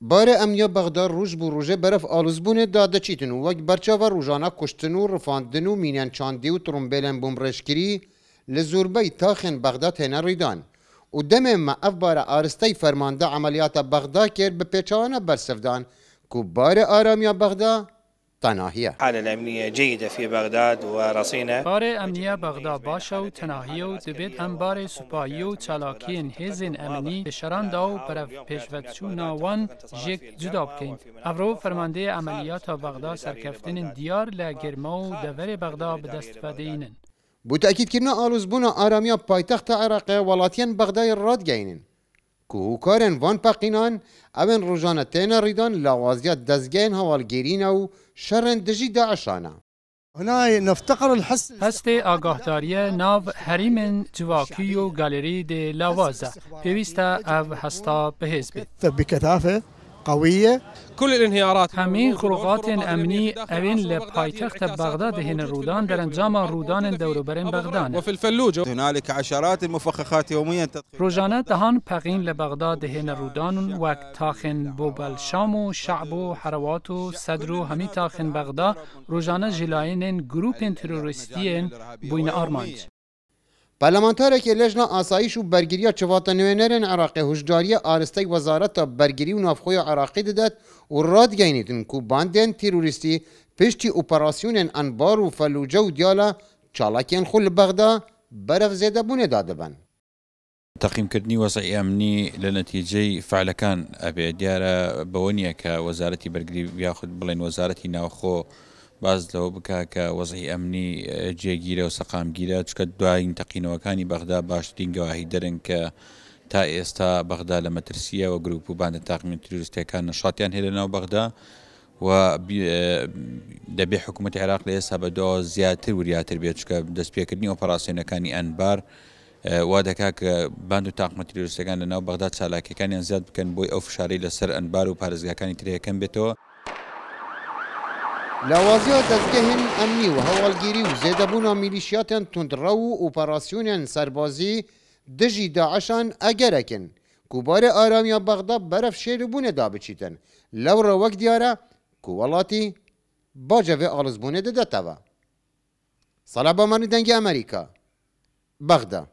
باره امنیا بغداد روج بو روژه برف آلوزبونه داده چیتن و وک برچاوا روژانا کشتن و رفاندن و مینن چاندی و ترومبیلن بومرشکری لزوربی تاخن بغداد هنه ریدان و دم ما اف باره آرستی فرمانده عملیات بغداد کرد به پیچانه برسفدان که باره آرامیا بغداد تناهیه. الحالة الأمنية جيدة في بغداد ورصينة. بار امنیه بغداد باشه و تناهی و دبید هم بار سپاهی و چالاکین هزین امنی بشران داو برف پیشوتچونا وان جک جدا بکن. افرو فرمانده عملیات بغداد سرکفتن دیار لگرما و دور بغداد به دست فدینن. بو تأكيد كرنا آلوزبونا آراميا پایتخت عراق ولاتيان بغداد راد جاينن که هوکارن وان پاقینان اوین روزانه تینا ریدان لوازیات دزگین هوالگیرین و شرن دجی داعشانا. هنا نفتقر الحس هست آگاهداری ناو حریم جواکی و گالری دی لاوازه پیوسته او هستا به حزب بكثافة قوية. كل الانهيارات همین خروقات امنی اوین لپایتخت بغداد هن رودان در انجام رودان دوروبرین بغداد وفي الفلوجة هنالك عشرات المفخخات يوميا روزانه دهان پقین لبغداد هن رودان و تاخن بوبل شام و شعب و حروات و صدر و همی تاخن بغداد روزانه جلاین گروپ تروریستی بوین آرمانج. پارلمانتاره که لجنه آسایش و برگیری چوات نوینرن عراقی هشداری آرستی وزارت برگیری و نافخوی عراقی دادد و راد گینیدن که باندین تروریستی پشتی اپراسیون انبار و فلوجه و دیالا چالاکین خل بغداد برف زیده بونه داده بن. تقييمكردني وضعي أمني لنتيجة فعل كان أبي ديارة بونية كوزارتي برقري بياخد بلين وزارتي ناوخو باز لو بکا که وضعی امنی جێگیرە و سەقامگیرە چکە دوای تەقینەوەکانی بەغدا باشترین گەواهی دەرن کە تا ئێستا بەغدا لە مەترسیە و گروپ و باندە تاقیمی تروریستەکان نەشاتیان هەیە لەناو بەغدا و دەبێ حکوومەتی عێراق لە ئێستا بەدۆ زیاتر وریاتر بێت چکە دەستپێکردنی ئۆپەراسیۆنەکانی ئەنبار وا دەکا کە باند و تاقمە تروریستەکان لەناو بەغدا چالاکیەکانیان زیاد بکەن بۆی ئەو فشارەی لەسەر ئەنبار و پارێزگاکانی تر یەکەم بێتەوە. لوازیات دزگهن امنی و هوالگیری و زیده بونا میلیشیاتن تندرو و اپراسیونن سربازی دجی داعشان اگرکن که بار آرامیا بغداد برف شیر بونه دا بچیتن لو را وقت دیاره که ولاتی باجه آلزبونه ده توا. صلابا منو دنگ امریکا بغداد.